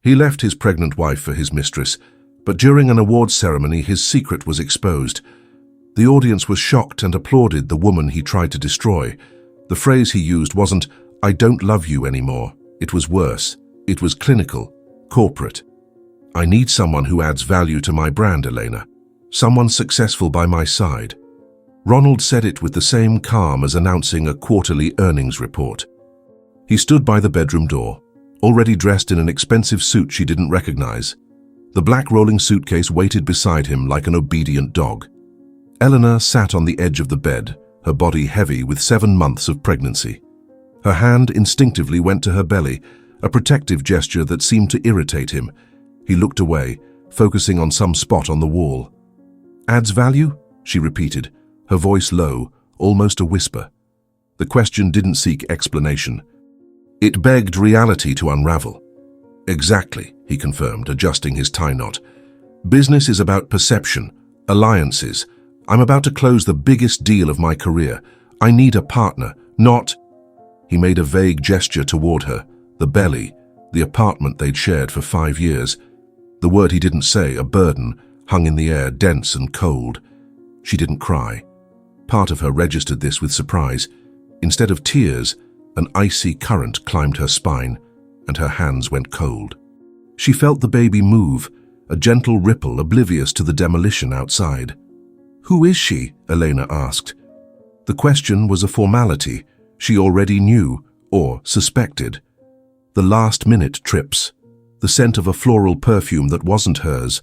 He left his pregnant wife for his mistress, but during an awards ceremony his secret was exposed. The audience was shocked and applauded the woman he tried to destroy. The phrase he used wasn't, "I don't love you anymore." It was worse. It was clinical, corporate. "I need someone who adds value to my brand, Elena. Someone successful by my side." Ronald said it with the same calm as announcing a quarterly earnings report. He stood by the bedroom door, already dressed in an expensive suit she didn't recognize. The black rolling suitcase waited beside him like an obedient dog. Eleanor sat on the edge of the bed, her body heavy with 7 months of pregnancy. Her hand instinctively went to her belly, a protective gesture that seemed to irritate him. He looked away, focusing on some spot on the wall. "Adds value?" she repeated, her voice low, almost a whisper. The question didn't seek explanation. It begged reality to unravel. "Exactly," he confirmed, adjusting his tie knot. "Business is about perception, alliances. I'm about to close the biggest deal of my career. I need a partner, not—" He made a vague gesture toward her, the belly, the apartment they'd shared for 5 years. The word he didn't say, a burden, hung in the air, dense and cold. She didn't cry. Part of her registered this with surprise. Instead of tears, an icy current climbed her spine, and her hands went cold. She felt the baby move, a gentle ripple oblivious to the demolition outside. "Who is she?" Elena asked. The question was a formality she already knew or suspected. The last-minute trips, the scent of a floral perfume that wasn't hers,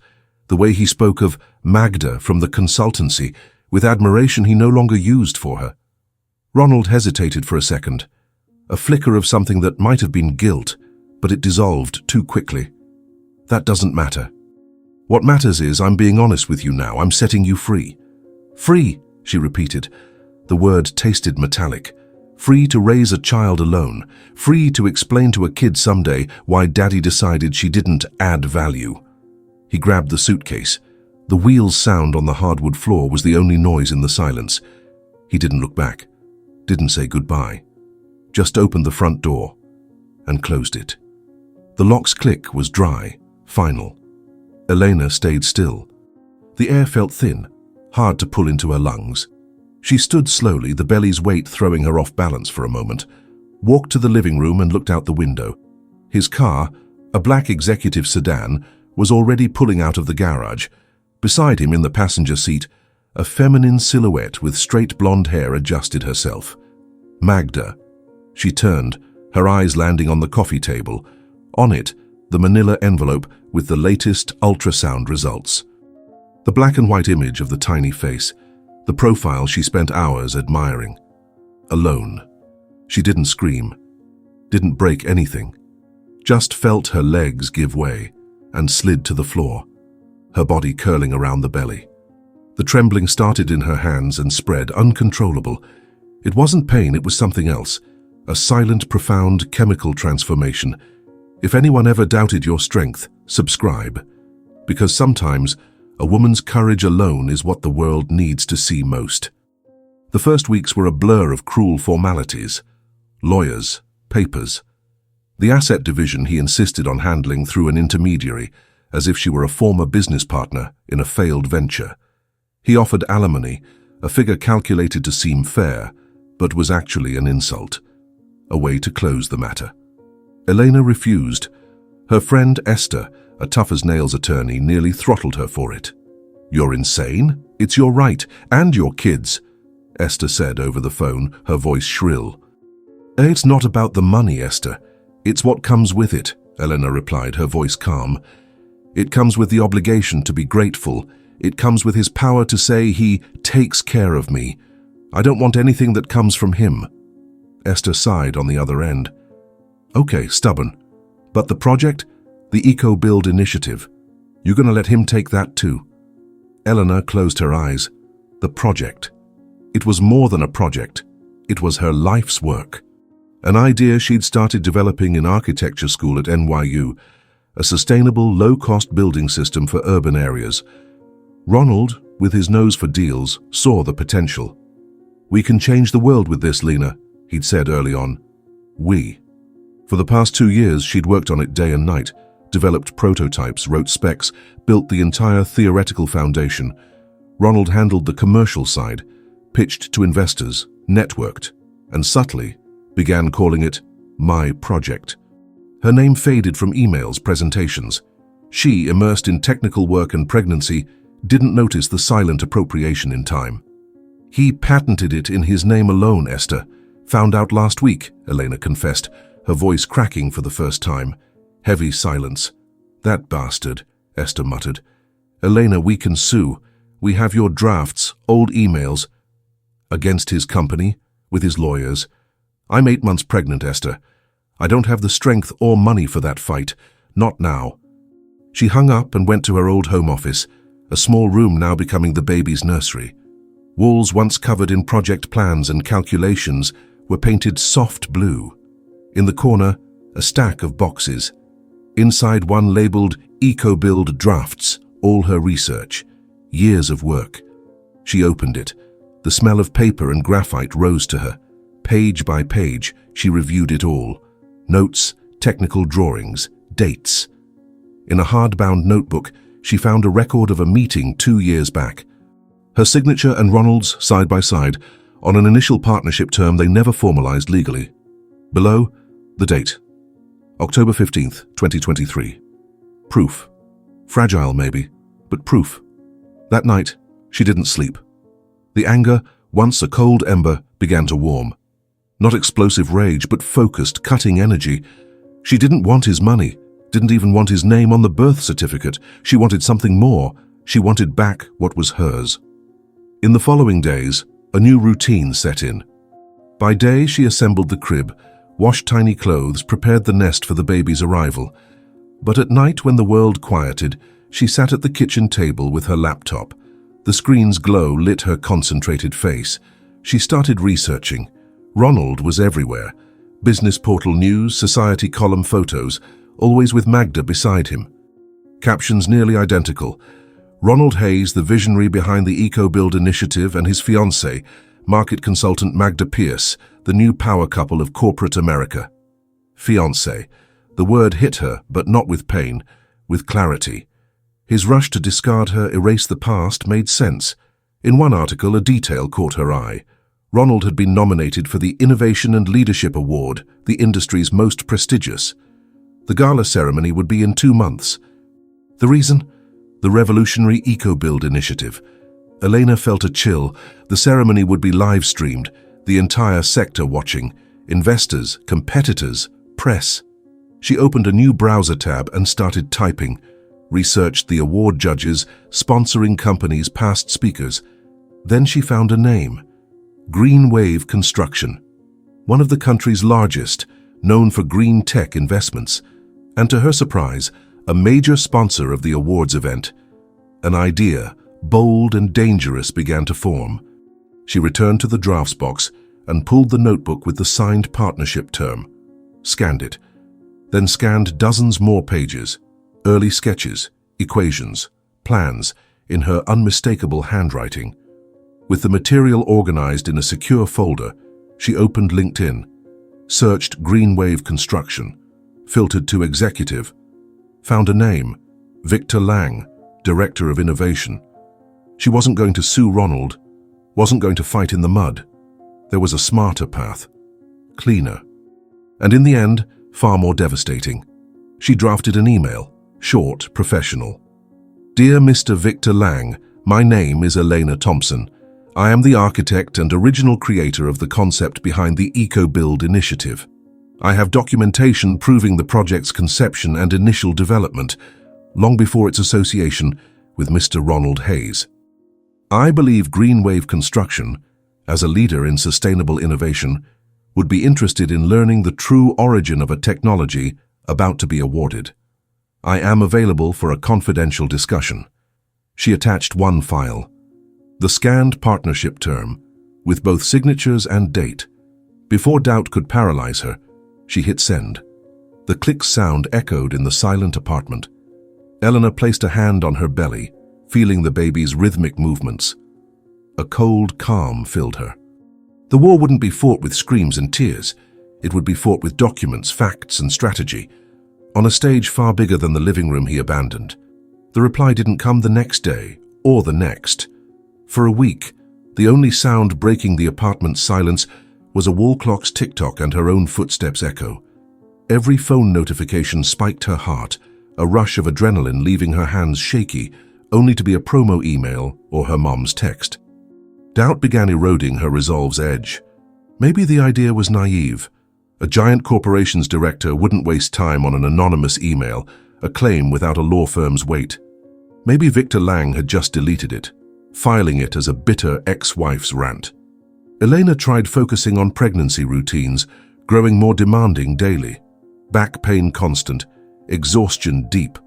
the way he spoke of Magda from the consultancy with admiration he no longer used for her. Ronald hesitated for a second, a flicker of something that might have been guilt, but it dissolved too quickly. "That doesn't matter. What matters is I'm being honest with you now. I'm setting you free." "Free," she repeated. The word tasted metallic. Free to raise a child alone. Free to explain to a kid someday why Daddy decided she didn't add value. He grabbed the suitcase. The wheels sound on the hardwood floor was the only noise in the silence. He didn't look back, didn't say goodbye, just opened the front door and closed it. The lock's click was dry, final. Elena stayed still. The air felt thin, hard to pull into her lungs. She stood slowly, the belly's weight throwing her off balance for a moment, walked to the living room and looked out the window. His car, a black executive sedan, was already pulling out of the garage. Beside him in the passenger seat, a feminine silhouette with straight blonde hair adjusted herself. Magda. She turned, her eyes landing on the coffee table. On it, the manila envelope with the latest ultrasound results. The black and white image of the tiny face, the profile she spent hours admiring. Alone. She didn't scream, didn't break anything, just felt her legs give way and slid to the floor, her body curling around the belly. The trembling started in her hands and spread, uncontrollable. It wasn't pain, it was something else, a silent, profound chemical transformation. If anyone ever doubted your strength, subscribe. Because sometimes a woman's courage alone is what the world needs to see most. The first weeks were a blur of cruel formalities. Lawyers, papers. The asset division he insisted on handling through an intermediary, as if she were a former business partner in a failed venture. He offered alimony, a figure calculated to seem fair, but was actually an insult. A way to close the matter. Elena refused. Her friend Esther, a tough-as-nails attorney, nearly throttled her for it. "You're insane? It's your right, and your kids," Esther said over the phone, her voice shrill. "It's not about the money, Esther. It's what comes with it," Elena replied, her voice calm. "It comes with the obligation to be grateful. It comes with his power to say he takes care of me. I don't want anything that comes from him." Esther sighed on the other end. "Okay, stubborn. But the project? The Eco-Build initiative. You're gonna let him take that too?" Eleanor closed her eyes. The project. It was more than a project. It was her life's work. An idea she'd started developing in architecture school at NYU, a sustainable, low-cost building system for urban areas. Ronald, with his nose for deals, saw the potential. "We can change the world with this, Lena," he'd said early on. We. For the past 2 years, she'd worked on it day and night, developed prototypes, wrote specs, built the entire theoretical foundation. Ronald handled the commercial side, pitched to investors, networked, and subtly began calling it my project. Her name faded from emails, presentations. She, immersed in technical work and pregnancy, didn't notice the silent appropriation in time. He patented it in his name alone, Esther. Found out last week, Elena confessed, her voice cracking for the first time. Heavy silence. That bastard, Esther muttered. Elena, we can sue. We have your drafts, old emails. Against his company, with his lawyers. I'm 8 months pregnant, Esther. I don't have the strength or money for that fight. Not now. She hung up and went to her old home office, a small room now becoming the baby's nursery. Walls once covered in project plans and calculations were painted soft blue. In the corner, a stack of boxes. Inside one labeled EcoBuild Drafts, all her research. Years of work. She opened it. The smell of paper and graphite rose to her. Page by page, she reviewed it all. Notes, technical drawings, dates. In a hardbound notebook, she found a record of a meeting 2 years back. Her signature and Ronald's side by side, on an initial partnership term they never formalized legally. Below, the date. October 15th, 2023. Proof. Fragile maybe, but proof. That night, she didn't sleep. The anger, once a cold ember, began to warm. Not explosive rage, but focused, cutting energy. She didn't want his money, didn't even want his name on the birth certificate. She wanted something more. She wanted back what was hers. In the following days, a new routine set in. By day, she assembled the crib, washed tiny clothes, prepared the nest for the baby's arrival. But at night, when the world quieted, she sat at the kitchen table with her laptop. The screen's glow lit her concentrated face. She started researching. Ronald was everywhere. Business portal news, society column photos, always with Magda beside him. Captions nearly identical. Ronald Hayes, the visionary behind the EcoBuild initiative, and his fiancée, market consultant Magda Pierce, the new power couple of corporate America. Fiancée. The word hit her, but not with pain, with clarity. His rush to discard her, erase the past, made sense. In one article, a detail caught her eye. Ronald had been nominated for the Innovation and Leadership Award, the industry's most prestigious. The Gala ceremony would be in 2 months. The reason? The revolutionary EcoBuild initiative. Elena felt a chill. The ceremony would be live-streamed, the entire sector watching. Investors, competitors, press. She opened a new browser tab and started typing. Researched the award judges, sponsoring companies, past speakers. Then she found a name. Green Wave Construction. One of the country's largest, known for green tech investments. And to her surprise, a major sponsor of the awards event. An idea, bold and dangerous, began to form. She returned to the drafts box and pulled the notebook with the signed partnership term. Scanned it. Then scanned dozens more pages. Early sketches, equations, plans, in her unmistakable handwriting. With the material organized in a secure folder, she opened LinkedIn, searched Green Wave Construction, filtered to executive, found a name, Victor Lang, Director of Innovation. She wasn't going to sue Ronald, wasn't going to fight in the mud. There was a smarter path, cleaner. And in the end, far more devastating. She drafted an email, short, professional. Dear Mr. Victor Lang, my name is Elena Thompson. I am the architect and original creator of the concept behind the EcoBuild initiative. I have documentation proving the project's conception and initial development, long before its association with Mr. Ronald Hayes. I believe Green Wave Construction, as a leader in sustainable innovation, would be interested in learning the true origin of a technology about to be awarded. I am available for a confidential discussion. She attached one file. The scanned partnership term, with both signatures and date. Before doubt could paralyze her, she hit send. The click sound echoed in the silent apartment. Eleanor placed a hand on her belly, feeling the baby's rhythmic movements. A cold calm filled her. The war wouldn't be fought with screams and tears. It would be fought with documents, facts, and strategy. on a stage far bigger than the living room he abandoned. The reply didn't come the next day, or the next. For a week, the only sound breaking the apartment's silence was a wall clock's tick-tock and her own footsteps echo. Every phone notification spiked her heart, a rush of adrenaline leaving her hands shaky, only to be a promo email or her mom's text. Doubt began eroding her resolve's edge. Maybe the idea was naive. A giant corporation's director wouldn't waste time on an anonymous email, a claim without a law firm's weight. Maybe Victor Lang had just deleted it, filing it as a bitter ex-wife's rant. Elena tried focusing on pregnancy routines, growing more demanding daily. Back pain constant, exhaustion deep.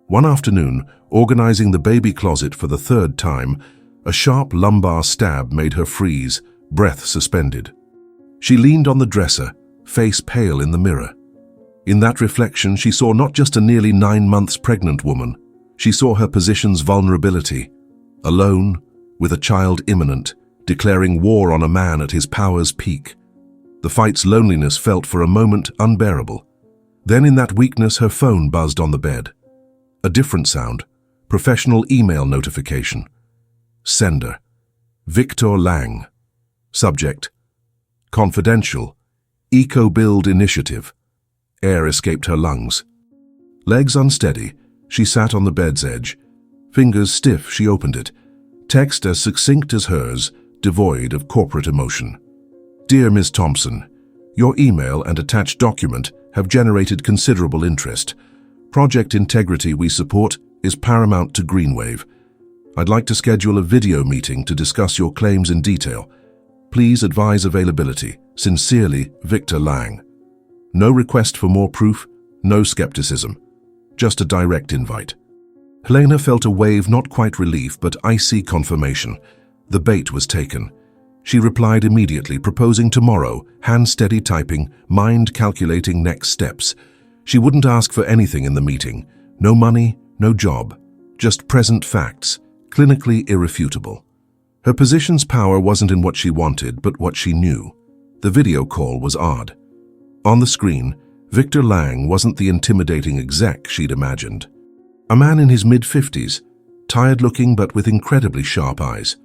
One afternoon, organizing the baby closet for the third time, a sharp lumbar stab made her freeze, breath suspended. She leaned on the dresser, face pale in the mirror. In that reflection, she saw not just a nearly 9 months pregnant woman. She saw her position's vulnerability. Alone, with a child imminent, declaring war on a man at his power's peak. The fight's loneliness felt for a moment unbearable. Then in that weakness, her phone buzzed on the bed. A different sound, professional email notification. Sender, Victor Lang. Subject, confidential, eco-build initiative. Air escaped her lungs. Legs unsteady, she sat on the bed's edge. Fingers stiff, she opened it. Text as succinct as hers, devoid of corporate emotion. Dear Ms. Thompson, your email and attached document have generated considerable interest. Project integrity we support is paramount to Greenwave. I'd like to schedule a video meeting to discuss your claims in detail. Please advise availability. Sincerely, Victor Lang. No request for more proof, no skepticism. Just a direct invite. Helena felt a wave, not quite relief, but icy confirmation. The bait was taken. She replied immediately, proposing tomorrow, hand-steady typing, mind-calculating next steps. She wouldn't ask for anything in the meeting. No money, no job. Just present facts, clinically irrefutable. Her position's power wasn't in what she wanted, but what she knew. The video call was odd. On the screen, Victor Lang wasn't the intimidating exec she'd imagined. A man in his mid-50s, tired-looking but with incredibly sharp eyes.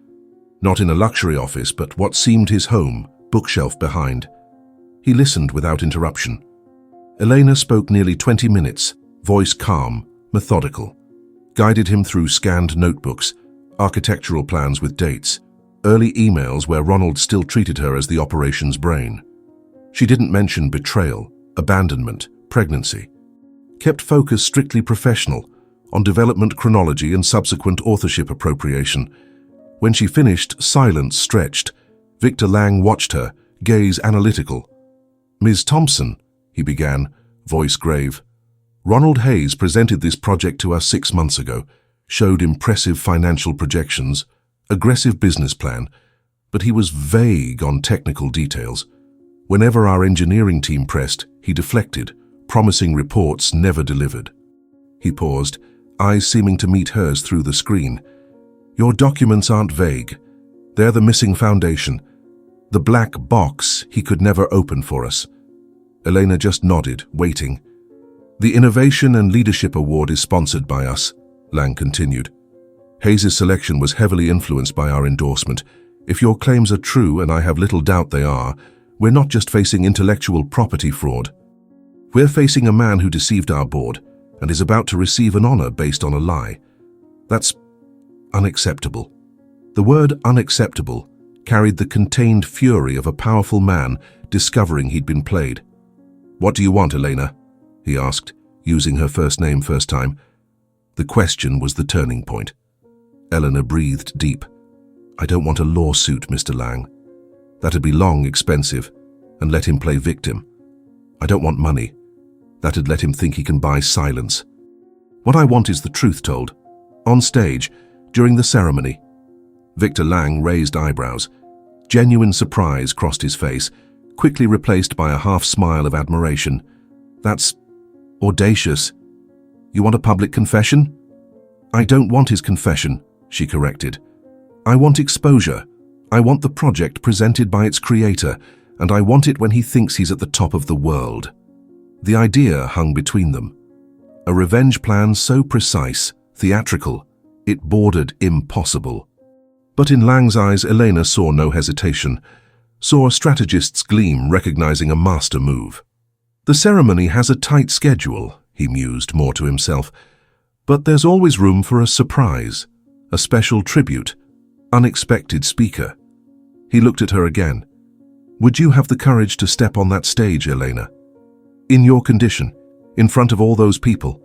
Not in a luxury office, but what seemed his home, bookshelf behind. He listened without interruption. Elena spoke nearly 20 minutes, voice calm, methodical. Guided him through scanned notebooks, architectural plans with dates, early emails where Ronald still treated her as the operation's brain. She didn't mention betrayal, abandonment, pregnancy. Kept focus strictly professional, on development chronology and subsequent authorship appropriation. When she finished, silence stretched. Victor Lang watched her, gaze analytical. Ms. Thompson, he began, voice grave. Ronald Hayes presented this project to us 6 months ago, showed impressive financial projections, aggressive business plan, but he was vague on technical details. Whenever our engineering team pressed, he deflected, promising reports never delivered. He paused, eyes seeming to meet hers through the screen. Your documents aren't vague. They're the missing foundation. The black box he could never open for us. Elena just nodded, waiting. The Innovation and Leadership Award is sponsored by us, Lang continued. Hayes' selection was heavily influenced by our endorsement. If your claims are true, and I have little doubt they are, we're not just facing intellectual property fraud. We're facing a man who deceived our board and is about to receive an honor based on a lie. That's unacceptable. The word unacceptable carried the contained fury of a powerful man discovering he'd been played. What do you want, Elena? He asked, using her first name first time. The question was the turning point. Eleanor breathed deep. I don't want a lawsuit, Mr. Lang. That'd be long, expensive, and let him play victim. I don't want money. That'd let him think he can buy silence. What I want is the truth told. On stage, during the ceremony. Victor Lang raised eyebrows. Genuine surprise crossed his face, quickly replaced by a half-smile of admiration. That's audacious. You want a public confession? I don't want his confession, she corrected. I want exposure. I want the project presented by its creator, and I want it when he thinks he's at the top of the world. The idea hung between them. a revenge plan so precise, theatrical, it bordered impossible. But in Lang's eyes, Elena saw no hesitation, saw a strategist's gleam, recognizing a master move. The ceremony has a tight schedule, he mused more to himself, but there's always room for a surprise, a special tribute, unexpected speaker. He looked at her again. Would you have the courage to step on that stage, Elena? In your condition, in front of all those people?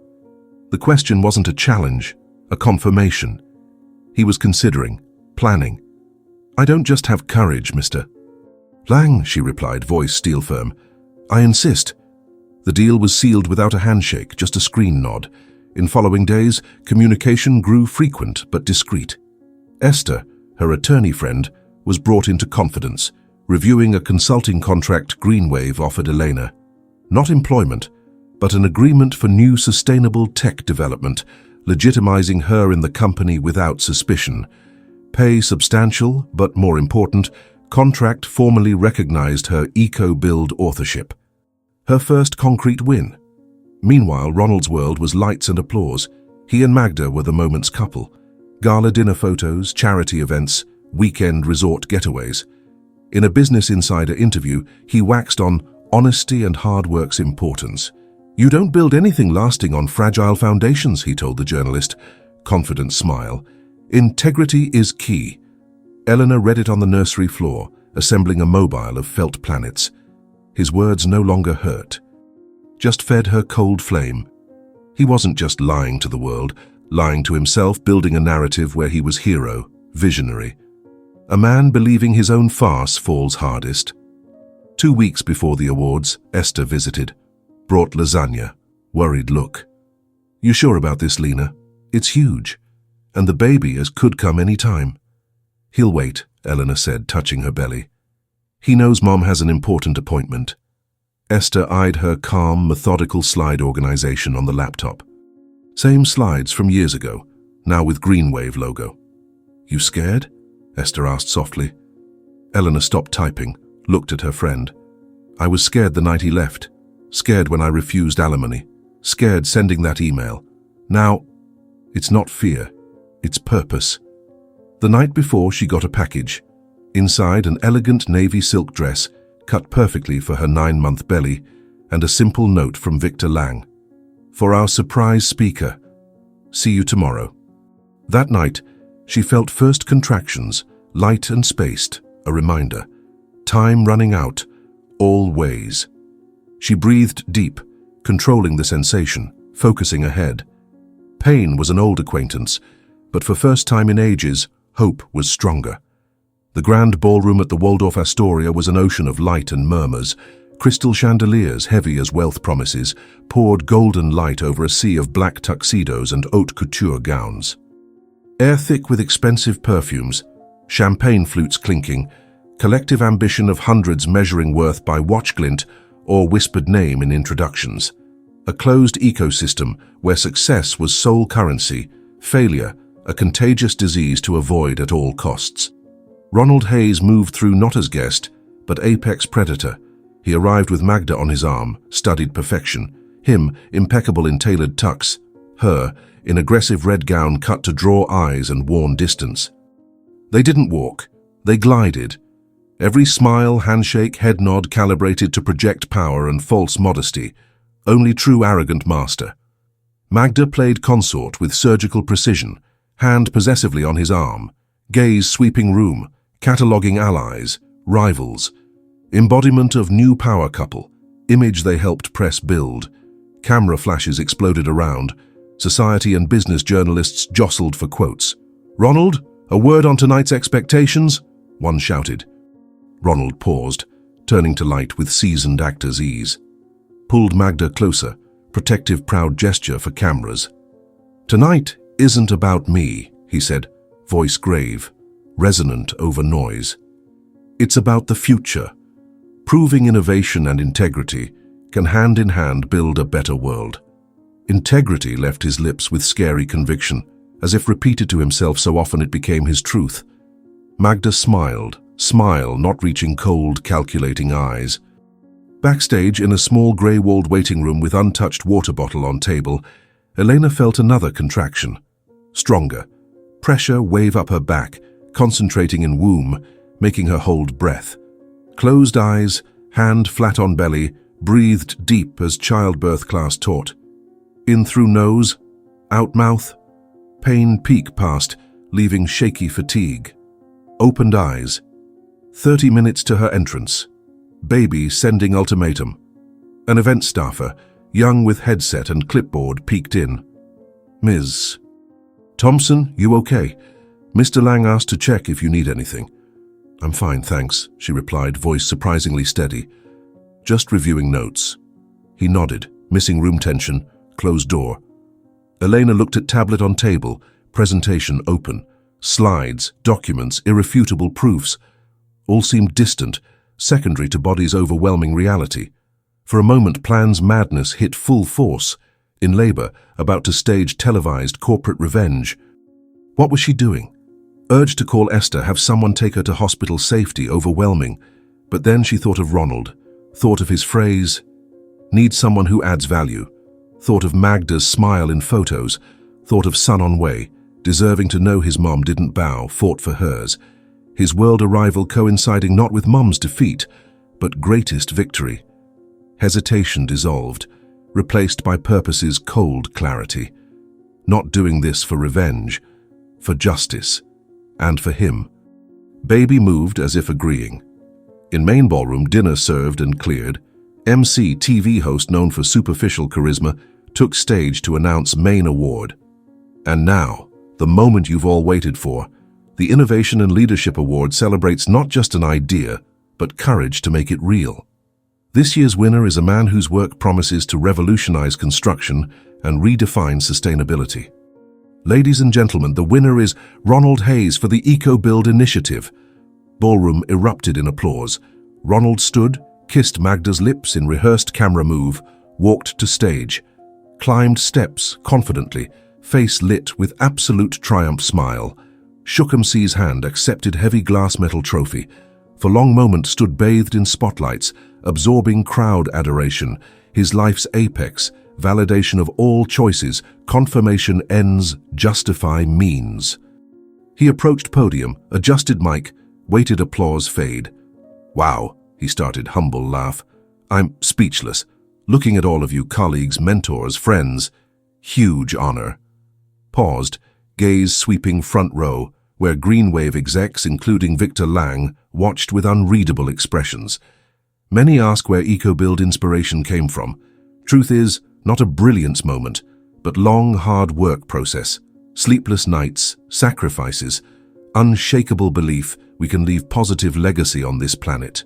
The question wasn't a challenge, a confirmation. He was considering, planning. I don't just have courage, Mr. Lang, she replied, voice steel firm. I insist. The deal was sealed without a handshake, just a screen nod. In following days, communication grew frequent but discreet. Esther, her attorney friend, was brought into confidence, reviewing a consulting contract Greenwave offered Elena. Not employment, but an agreement for new sustainable tech development, legitimizing her in the company without suspicion. Pay substantial, but more important, contract formally recognized her eco-build authorship. Her first concrete win. Meanwhile, Ronald's world was lights and applause. He and Magda were the moment's couple. Gala dinner photos, charity events, weekend resort getaways. In a Business Insider interview, he waxed on honesty and hard work's importance. You don't build anything lasting on fragile foundations, he told the journalist, confident smile. Integrity is key. Eleanor read it on the nursery floor, assembling a mobile of felt planets. His words no longer hurt, just fed her cold flame. He wasn't just lying to the world, lying to himself, building a narrative where he was hero, visionary. A man believing his own farce falls hardest. 2 weeks before the awards, Esther visited, brought lasagna, worried look. You sure about this, Lena? It's huge, and the baby could come any time. He'll wait, Eleanor said, touching her belly. He knows Mom has an important appointment. Esther eyed her calm, methodical slide organization on the laptop. Same slides from years ago, now with Greenwave logo. You scared? Esther asked softly. Eleanor stopped typing, looked at her friend. I was scared the night he left, scared when I refused alimony, scared sending that email. Now, it's not fear, it's purpose. The night before, she got a package. Inside, an elegant navy silk dress, cut perfectly for her 9-month belly, and a simple note from Victor Lang. For our surprise speaker, see you tomorrow. That night, she felt first contractions, light and spaced, a reminder. Time running out, all ways. She breathed deep, controlling the sensation, focusing ahead. Pain was an old acquaintance, but for first time in ages, hope was stronger. The grand ballroom at the Waldorf Astoria was an ocean of light and murmurs. Crystal chandeliers, heavy as wealth promises, poured golden light over a sea of black tuxedos and haute couture gowns. Air thick with expensive perfumes, champagne flutes clinking, collective ambition of hundreds measuring worth by watch glint or whispered name in introductions. A closed ecosystem where success was sole currency, failure a contagious disease to avoid at all costs. Ronald Hayes moved through not as guest, but apex predator. He arrived with Magda on his arm, studied perfection. Him, impeccable in tailored tux. Her, in aggressive red gown cut to draw eyes and warn distance. They didn't walk, they glided. Every smile, handshake, head nod calibrated to project power and false modesty. Only true arrogant master. Magda played consort with surgical precision, hand possessively on his arm, gaze sweeping room, cataloguing allies, rivals. Embodiment of new power couple, image they helped press build. Camera flashes exploded around. Society and business journalists jostled for quotes. Ronald, a word on tonight's expectations? One shouted. Ronald paused, turning to light with seasoned actor's ease. Pulled Magda closer, protective proud gesture for cameras. Tonight isn't about me, he said, voice grave, resonant over noise. It's about the future. Proving innovation and integrity can hand in hand build a better world. Integrity left his lips with scary conviction, as if repeated to himself so often it became his truth. Magda smiled, smile not reaching cold, calculating eyes. Backstage, in a small grey-walled waiting room with untouched water bottle on table, Elena felt another contraction. Stronger. Pressure wave up her back, concentrating in womb, making her hold breath. Closed eyes, hand flat on belly, breathed deep as childbirth class taught. In through nose, out mouth. Pain peak past, leaving shaky fatigue. Opened eyes. 30 minutes to her entrance. Baby sending ultimatum. An event staffer, young with headset and clipboard, peeked in. Ms. Thompson, you okay? Mr. Lang asked to check if you need anything. I'm fine, thanks, she replied, voice surprisingly steady. Just reviewing notes. He nodded, missing room tension, closed door. Elena looked at tablet on table, presentation open. Slides, documents, irrefutable proofs. All seemed distant, secondary to body's overwhelming reality. For a moment, plan's madness hit full force. In labor, about to stage televised corporate revenge. What was she doing? Urged to call Esther, have someone take her to hospital safety, overwhelming. But then she thought of Ronald, thought of his phrase, need someone who adds value. Thought of Magda's smile in photos, thought of son on way, deserving to know his mom didn't bow, fought for hers. His world arrival coinciding not with mom's defeat, but greatest victory. Hesitation dissolved, replaced by purpose's cold clarity. Not doing this for revenge, for justice, and for him. Baby moved as if agreeing. In main ballroom, dinner served and cleared. MC, TV host known for superficial charisma, took stage to announce main award. And now, the moment you've all waited for, the Innovation and Leadership Award celebrates not just an idea, but courage to make it real. This year's winner is a man whose work promises to revolutionize construction and redefine sustainability. Ladies and gentlemen, the winner is Ronald Hayes for the EcoBuild initiative. Ballroom erupted in applause. Ronald stood, kissed Magda's lips in rehearsed camera move, walked to stage, climbed steps confidently, face lit with absolute triumph smile, shook MC's hand, accepted heavy glass metal trophy, for long moment stood bathed in spotlights, absorbing crowd adoration, his life's apex, validation of all choices, confirmation ends, justify means. He approached podium, adjusted mic, waited applause fade. Wow, he started, humble laugh. I'm speechless, looking at all of you colleagues, mentors, friends. Huge honor. Paused, gaze sweeping front row, where Greenwave execs, including Victor Lang, watched with unreadable expressions. Many ask where EcoBuild inspiration came from. Truth is, not a brilliance moment, but long, hard work process. Sleepless nights, sacrifices, unshakable belief we can leave positive legacy on this planet.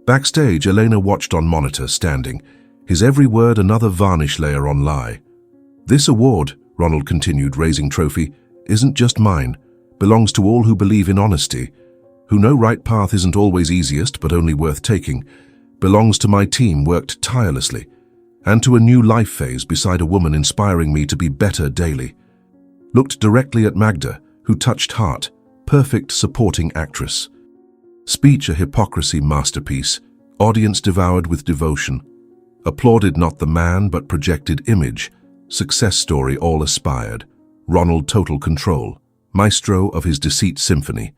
Backstage, Elena watched on monitor, standing, his every word another varnish layer on lie. This award, Ronald continued, raising trophy, isn't just mine, belongs to all who believe in honesty, who know right path isn't always easiest but only worth taking, belongs to my team worked tirelessly, and to a new life phase beside a woman inspiring me to be better daily. Looked directly at Magda, who touched heart, perfect supporting actress. Speech a hypocrisy masterpiece, audience devoured with devotion. Applauded not the man but projected image, success story all aspired. Ronald total control, maestro of his deceit symphony.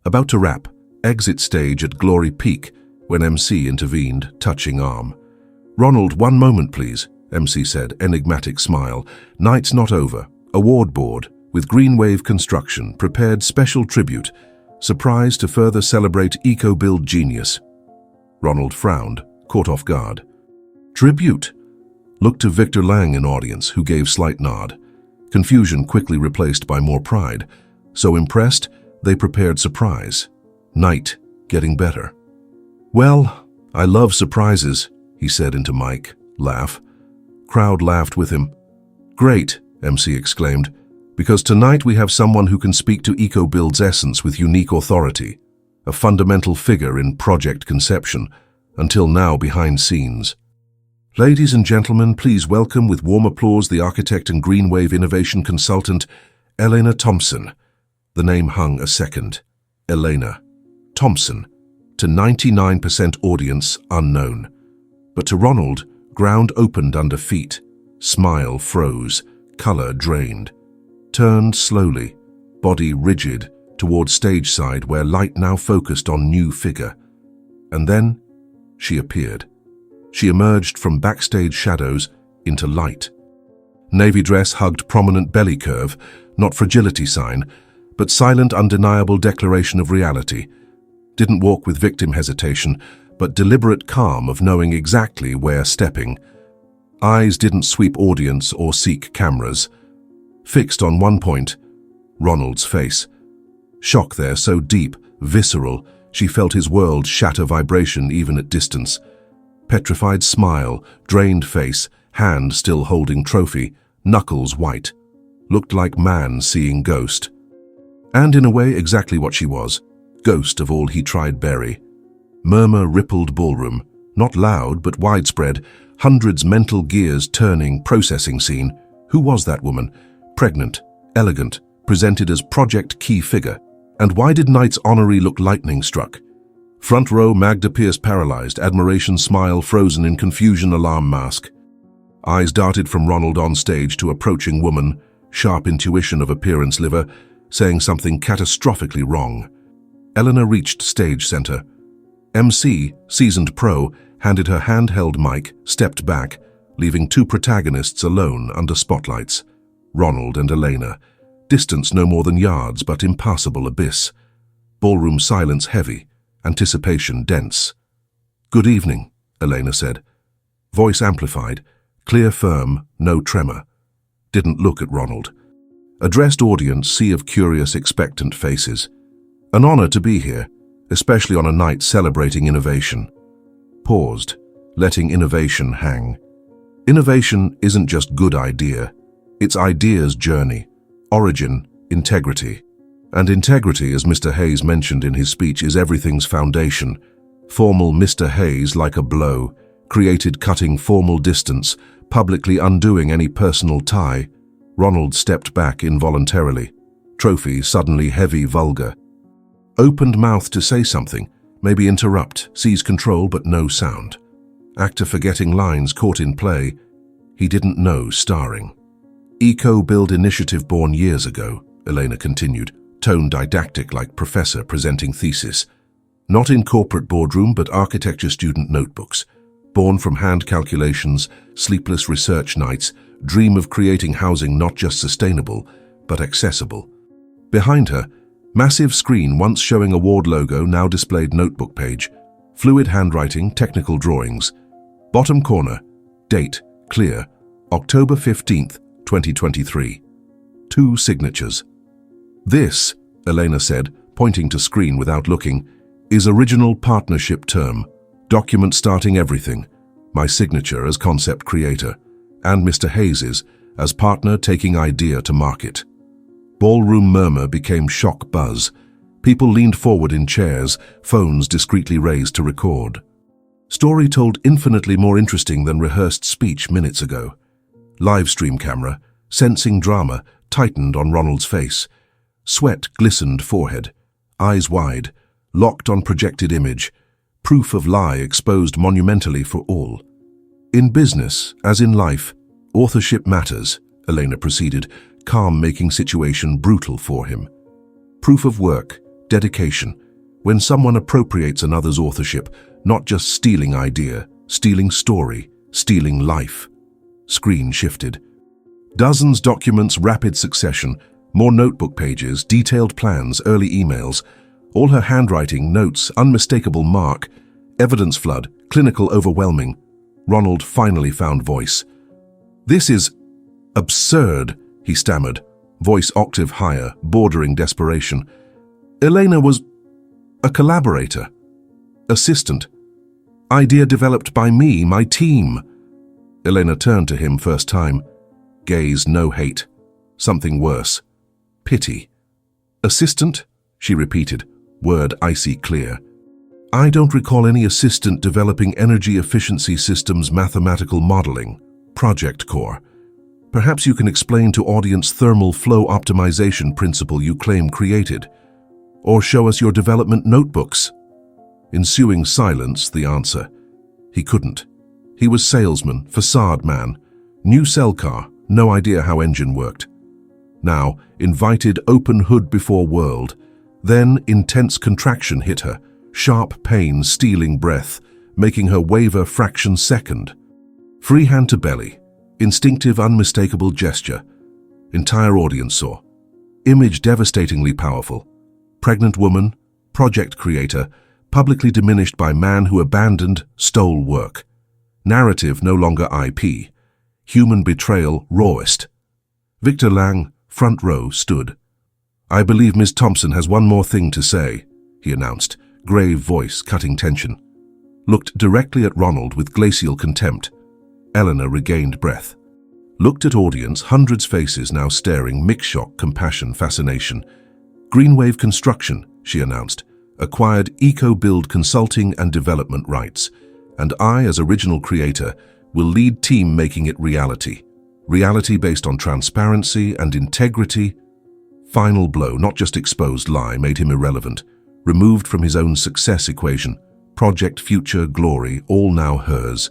About to wrap, exit stage at glory peak when MC intervened, touching arm. Ronald, one moment please, MC said, enigmatic smile. Night's not over. Award board, with Greenwave Construction, prepared special tribute, surprise to further celebrate EcoBuild genius. Ronald frowned, caught off guard. Tribute? Looked to Victor Lang in audience, who gave slight nod. Confusion quickly replaced by more pride. So impressed, they prepared surprise. Night getting better. Well, I love surprises, he said into mic, laugh. Crowd laughed with him. Great, MC exclaimed, because tonight we have someone who can speak to EcoBuild's essence with unique authority, a fundamental figure in project conception, until now behind scenes. Ladies and gentlemen, please welcome with warm applause the architect and Greenwave innovation consultant, Elena Thompson. The name hung a second. Elena Thompson. To 99% audience, unknown. But to Ronald, ground opened under feet. Smile froze. color drained. Turned slowly, body rigid, toward stage side where light now focused on new figure. And then she appeared. She emerged from backstage shadows into light. Navy dress hugged prominent belly curve, not fragility sign, but silent, undeniable declaration of reality. Didn't walk with victim hesitation, but deliberate calm of knowing exactly where stepping. Eyes didn't sweep audience or seek cameras. Fixed on one point, Ronald's face. Shock there so deep, visceral, she felt his world shatter vibration even at distance. Petrified smile, drained face, hand still holding trophy, knuckles white. Looked like man seeing ghost. And in a way exactly what she was, ghost of all he tried bury. Murmur rippled ballroom, not loud but widespread, hundreds mental gears turning, processing scene. Who was that woman? Pregnant, elegant, presented as project key figure. And why did Knight's honoree look lightning struck? Front row, Magda Pierce paralyzed, admiration smile frozen in confusion, alarm mask. Eyes darted from Ronald on stage to approaching woman, sharp intuition of appearance liver, saying something catastrophically wrong. Eleanor reached stage center. MC, seasoned pro, handed her handheld mic, stepped back, leaving two protagonists alone under spotlights. Ronald and Elena. Distance no more than yards, but impassable abyss. Ballroom silence heavy, anticipation dense. "Good evening," Elena said. Voice amplified, clear firm, no tremor. Didn't look at Ronald. Addressed audience, sea of curious, expectant faces. An honor to be here, especially on a night celebrating innovation. Paused, letting innovation hang. Innovation isn't just good idea. It's idea's journey. Origin, integrity. And integrity, as Mr. Hayes mentioned in his speech, is everything's foundation. Formal Mr. Hayes, like a blow, created cutting formal distance, publicly undoing any personal tie. Ronald stepped back involuntarily. Trophy suddenly heavy, vulgar. Opened mouth to say something, maybe interrupt, seize control but no sound. Actor forgetting lines caught in play. He didn't know starring. Eco-build initiative born years ago, Elena continued, tone didactic like professor presenting thesis. Not in corporate boardroom but architecture student notebooks. Born from hand calculations, sleepless research nights, dream of creating housing not just sustainable, but accessible. Behind her, massive screen once showing award logo now displayed notebook page. Fluid handwriting, technical drawings. Bottom corner, date, clear, October 15th, 2023. 2 signatures. This, Elena said, pointing to screen without looking, is original partnership term. Document starting everything. My signature as concept creator. And Mr. Hayes's as partner taking idea to market. Ballroom murmur became shock buzz. People leaned forward in chairs, phones discreetly raised to record. Story told infinitely more interesting than rehearsed speech minutes ago. Live stream camera, sensing drama, tightened on Ronald's face. Sweat glistened forehead, eyes wide, locked on projected image. Proof of lie exposed monumentally for all. In business, as in life, authorship matters, Elena proceeded, calm making situation brutal for him. Proof of work, dedication. When someone appropriates another's authorship, not just stealing idea, stealing story, stealing life. Screen shifted. Dozens documents, rapid succession, more notebook pages, detailed plans, early emails, all her handwriting, notes, unmistakable mark, evidence flood, clinical overwhelming. Ronald finally found voice. "This is absurd," he stammered, voice octave higher, bordering desperation. "Elena was a collaborator, assistant, idea developed by me, my team." Elena turned to him first time. Gaze no hate. Something worse. Pity. "Assistant?" she repeated, word icy clear. "I don't recall any assistant developing energy efficiency systems mathematical modeling, project core. Perhaps you can explain to audience thermal flow optimization principle you claim created. Or show us your development notebooks." Ensuing silence, the answer. He couldn't. He was salesman, facade man. New cell car, No idea how engine worked. Now, invited open hood before world. Then intense contraction hit her, sharp pain stealing breath, making her waver fraction second. Free hand to belly, instinctive unmistakable gesture. Entire audience saw. Image devastatingly powerful. Pregnant woman, project creator, publicly diminished by man who abandoned, stole work. Narrative no longer IP. Human betrayal rawest. Victor Lang, front row, stood. "I believe Miss Thompson has one more thing to say," he announced, grave voice cutting tension. Looked directly at Ronald with glacial contempt. Eleanor regained breath. Looked at audience, hundreds faces now staring, mixed shock, compassion, fascination. "Greenwave Construction," she announced, "acquired eco-build consulting and development rights, and I, as original creator, will lead team making it reality. Reality based on transparency and integrity." Final blow, not just exposed lie, made him irrelevant, removed from his own success equation. Project, future, glory, all now hers.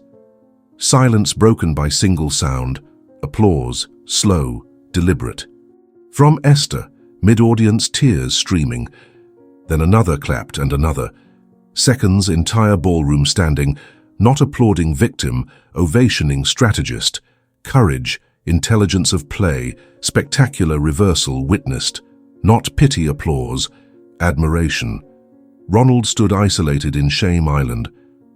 Silence broken by single sound, applause, slow, deliberate. From Esther, mid-audience tears streaming. Then another clapped and another. Seconds, entire ballroom standing, not applauding victim, ovationing strategist. Courage, intelligence of play, spectacular reversal witnessed. Not pity applause, admiration. Ronald stood isolated in Shame Island.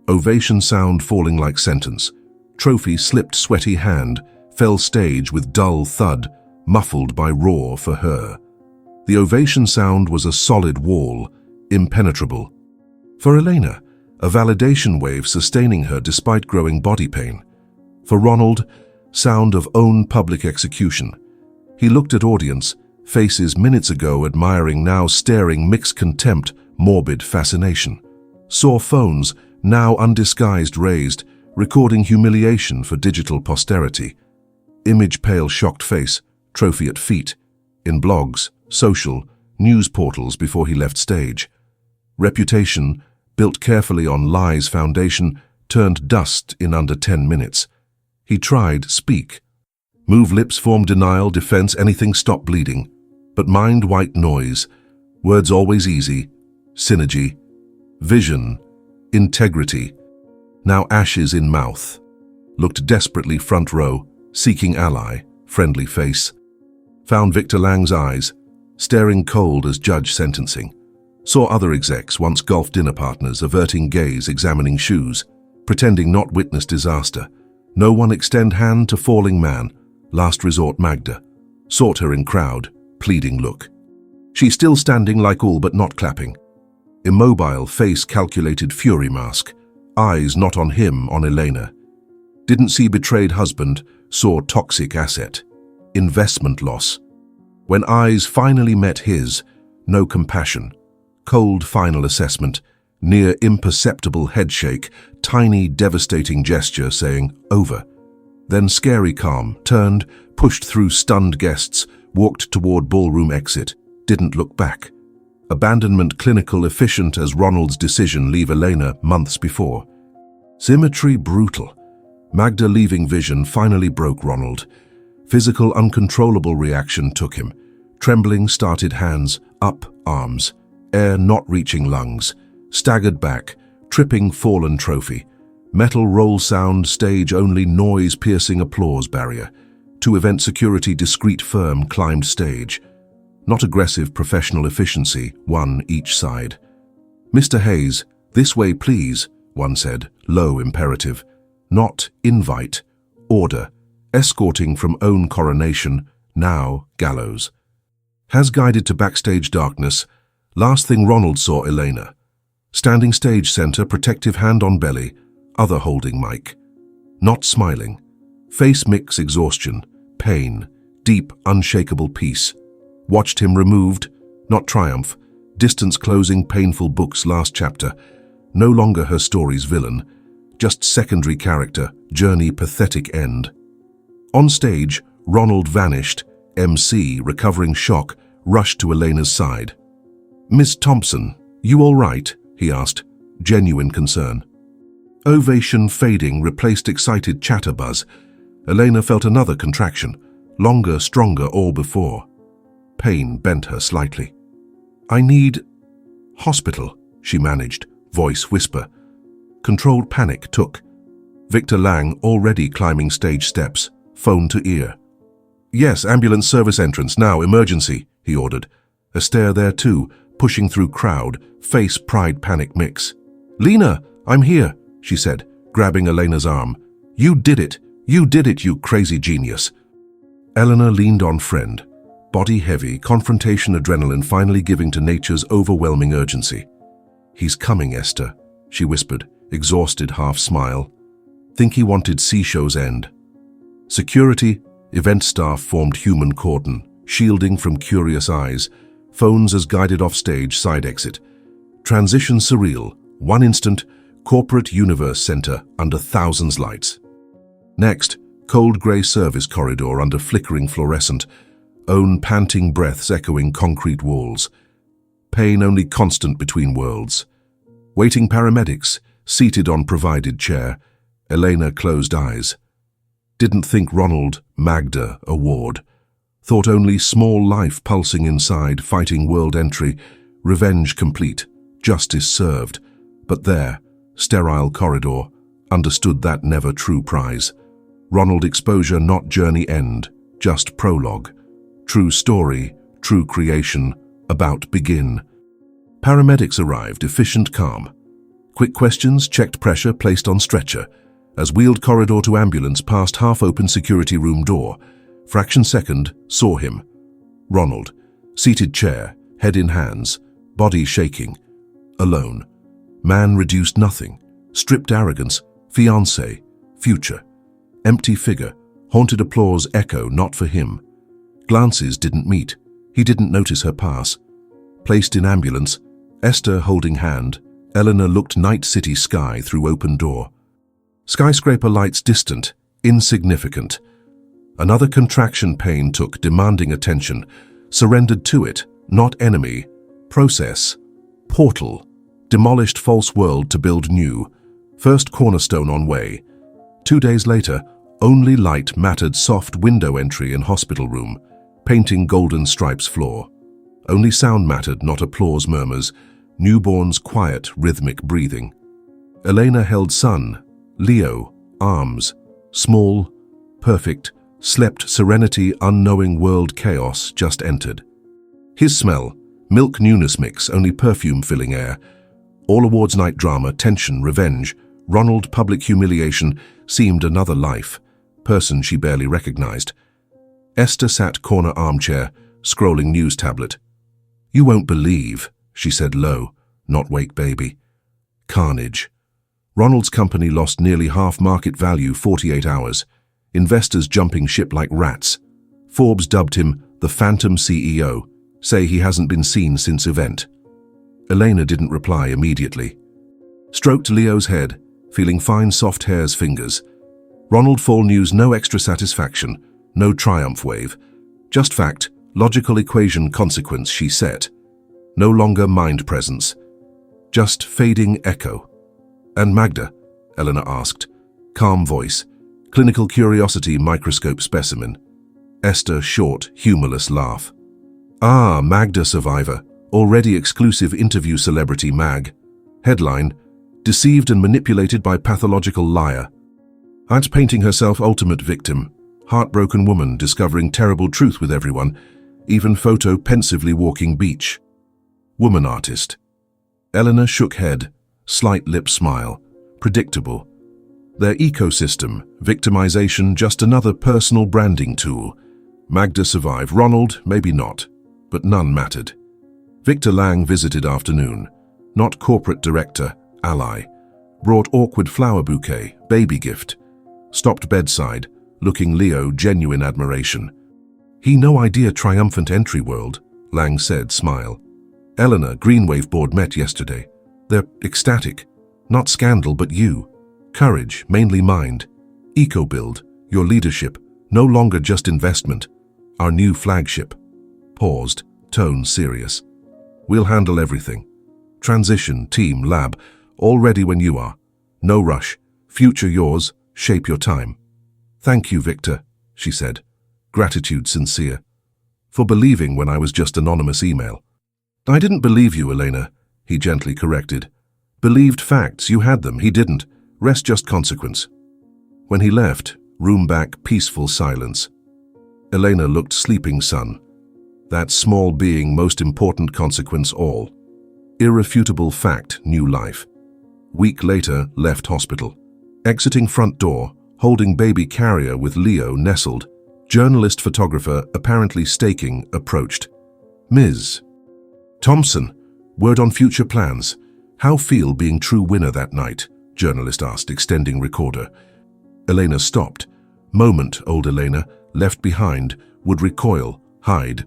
Ovation sound falling like sentence. Trophy slipped sweaty hand, fell stage with dull thud, muffled by roar for her. The ovation sound was a solid wall, impenetrable. For Elena, a validation wave sustaining her despite growing body pain. For Ronald, sound of own public execution. He looked at audience, faces minutes ago admiring, now staring, mixed contempt, morbid fascination. Saw phones, now undisguised raised, recording humiliation for digital posterity. Image pale shocked face, trophy at feet, in blogs, social, news portals before he left stage. Reputation, built carefully on lies foundation, turned dust in under 10 minutes. He tried, speak. Move lips, form denial, defense, anything stop bleeding. But mind white noise, words always easy, synergy, vision, integrity. Now ashes in mouth. Looked desperately front row, seeking ally, friendly face. Found Victor Lang's eyes, staring cold as judge sentencing. Saw other execs, once golf dinner partners, averting gaze, examining shoes, pretending not witness disaster. No one extend hand to falling man. Last resort Magda. Sought her in crowd, pleading look. She still standing like all but not clapping. Immobile, face calculated fury mask. Eyes not on him, on Elena. Didn't see betrayed husband, saw toxic asset. Investment loss. When eyes finally met his, no compassion. Cold final assessment, near imperceptible headshake, tiny devastating gesture saying, over. Then scary calm, turned, pushed through stunned guests, walked toward ballroom exit, didn't look back. Abandonment clinical efficient as Ronald's decision leave Elena months before. Symmetry brutal. Magda leaving vision finally broke Ronald. Physical uncontrollable reaction took him. Trembling started hands, up arms. Air not reaching lungs. Staggered back, tripping fallen trophy. Metal roll sound, stage only noise piercing applause barrier. To event security discreet firm climbed stage. Not aggressive professional efficiency, one each side. "Mr. Hayes, this way please," one said, low imperative. Not invite, order, escorting from own coronation, now gallows. Has guided to backstage darkness. Last thing Ronald saw Elena. Standing stage center, protective hand on belly, other holding mic. Not smiling. Face mix exhaustion, pain, deep unshakable peace. Watched him removed, not triumph, distance closing painful book's last chapter. No longer her story's villain, just secondary character, journey pathetic end. On stage, Ronald vanished, MC, recovering shock, rushed to Elena's side. "Miss Thompson, you all right?" he asked, genuine concern. Ovation fading replaced excited chatter buzz. Elena felt another contraction, longer, stronger all before. Pain bent her slightly. "I need hospital," she managed, voice whisper. Controlled panic took. Victor Lang, already climbing stage steps, phone to ear. "Yes, ambulance service entrance, now, emergency," he ordered. Esther there too, pushing through crowd, face pride panic mix. "Lena, I'm here," she said, grabbing Elena's arm. You did it, you crazy genius." Eleanor leaned on friend, body heavy, confrontation adrenaline finally giving to nature's overwhelming urgency. "He's coming, Esther," she whispered, exhausted half smile. "Think he wanted C-show's end." Security, event staff formed human cordon, shielding from curious eyes, phones as guided off-stage side exit. Transition surreal, one instant, corporate universe center under thousands lights. Next, cold grey service corridor under flickering fluorescent, own panting breaths echoing concrete walls. Pain only constant between worlds. Waiting paramedics, seated on provided chair, Elena closed eyes. Didn't think Ronald, Magda, a ward. Thought only small life pulsing inside, fighting world entry, revenge complete, justice served. But there, sterile corridor, understood that never true prize. Ronald exposure not journey end, just prologue. True story, true creation, about begin. Paramedics arrived, efficient, calm. Quick questions, checked pressure, placed on stretcher. As wheeled corridor to ambulance past half-open security room door. Fraction second, saw him. Ronald, seated chair, head in hands, body shaking. Alone. Man reduced nothing. Stripped arrogance, fiancé, future. Empty figure, haunted applause echo not for him. Glances didn't meet. He didn't notice her pass. Placed in ambulance, Esther holding hand, Eleanor looked night city sky through open door. Skyscraper lights distant, insignificant. Another contraction pain took, demanding attention, surrendered to it, not enemy, process, portal, demolished false world to build new, first cornerstone on way. 2 days later, only light mattered soft window entry in hospital room, painting golden stripes floor. Only sound mattered, not applause murmurs, newborn's quiet, rhythmic breathing. Elena held son, Leo, arms, small, perfect, slept serenity, unknowing world chaos just entered. His smell, milk newness mix, only perfume filling air. All awards night drama, tension, revenge, Ronald public humiliation, seemed another life, person she barely recognized. Esther sat corner armchair, scrolling news tablet. "You won't believe," she said low, not wake baby. Carnage. Ronald's company lost nearly half market value 48 hours. Investors jumping ship like rats. Forbes dubbed him the Phantom CEO, say he hasn't been seen since event. Elena didn't reply immediately. Stroked Leo's head, feeling fine soft hair's fingers. Ronald fall news, no extra satisfaction, no triumph wave. Just fact, logical equation consequence she set. No longer mind presence. Just fading echo. "And Magda?" Eleanor asked. Calm voice. Clinical curiosity microscope specimen. Esther short, humorless laugh. "Ah, Magda survivor. Already exclusive interview celebrity mag." Headline, "Deceived and manipulated by pathological liar." Aunt painting herself ultimate victim. Heartbroken woman discovering terrible truth with everyone. Even photo pensively walking beach. Woman artist. Eleanor shook head, slight lip smile. Predictable. Their ecosystem, victimization, just another personal branding tool. Magda survived, Ronald, maybe not, but none mattered. Victor Lang visited afternoon. Not corporate director, ally. Brought awkward flower bouquet, baby gift. Stopped bedside, looking Leo genuine admiration. "He no idea triumphant entry world," Lang said, smile. "Eleanor, Greenwave board met yesterday. They're ecstatic. Not scandal, but you. Courage, mainly mind. Eco-build, your leadership, no longer just investment. Our new flagship." Paused, tone serious. "We'll handle everything. Transition, team, lab, all ready when you are. No rush. Future yours, shape your time." "Thank you, Victor," she said. gratitude sincere. For believing when I was just anonymous email. I didn't believe you, Elena, he gently corrected. Believed facts, you had them, he didn't. Rest just consequence. When he left, room back, peaceful silence. Elena looked sleeping son. That small being, most important consequence all. Irrefutable fact, new life. Week later, left hospital. Exiting front door, holding baby carrier with Leo nestled, journalist photographer apparently staking, approached. Ms. Thompson, word on future plans. How feel being true winner that night? Journalist asked, extending recorder. Elena stopped. Moment, old Elena, left behind, would recoil, hide.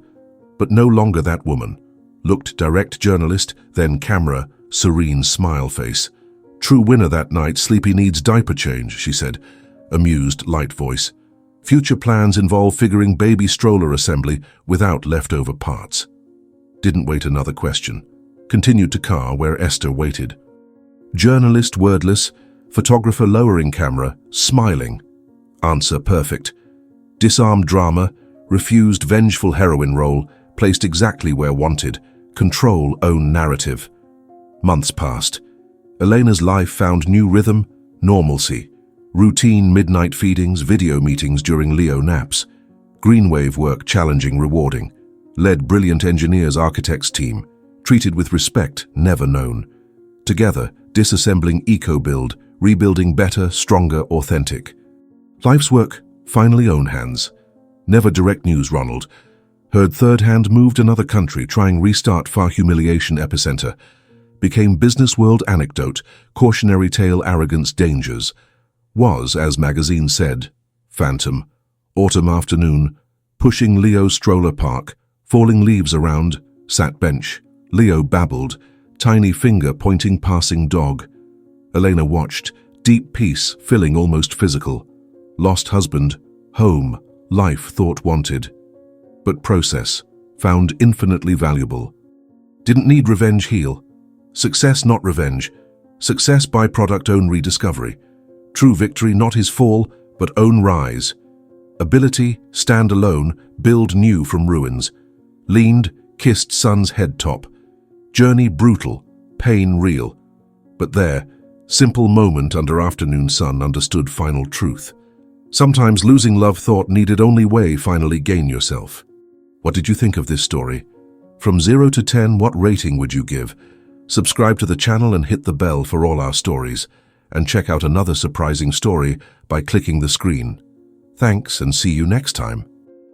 But no longer that woman. Looked direct journalist, then camera, serene smile face. True winner that night, sleepy needs diaper change, she said. Amused, light voice. Future plans involve figuring baby stroller assembly without leftover parts. Didn't wait another question. Continued to car where Esther waited. Journalist wordless, photographer lowering camera, smiling. Answer perfect. Disarmed drama, refused vengeful heroine role, placed exactly where wanted, control own narrative. Months passed. Elena's life found new rhythm, normalcy. Routine midnight feedings, video meetings during Leo naps. Greenwave work challenging, rewarding. Led brilliant engineers, architects team. Treated with respect, never known. Together, disassembling eco-build, rebuilding better, stronger, authentic. Life's work, finally own hands. Never direct news, Ronald. Heard third hand, moved another country, trying restart far humiliation epicenter. Became business world anecdote, cautionary tale, arrogance, dangers. Was, as magazine said, phantom. Autumn afternoon, pushing Leo stroller park, falling leaves around, sat bench. Leo babbled, tiny finger pointing passing dog. Elena watched, deep peace filling almost physical. Lost husband, home, life thought wanted. But process, found infinitely valuable. Didn't need revenge heal. Success not revenge. Success byproduct own rediscovery. True victory not his fall, but own rise. Ability, stand alone, build new from ruins. Leaned, kissed son's head top. Journey brutal, pain real. But there, simple moment under afternoon sun understood final truth. Sometimes losing love thought needed only way finally gain yourself. What did you think of this story? From 0 to 10, what rating would you give? Subscribe to the channel and hit the bell for all our stories. And check out another surprising story by clicking the screen. Thanks and see you next time.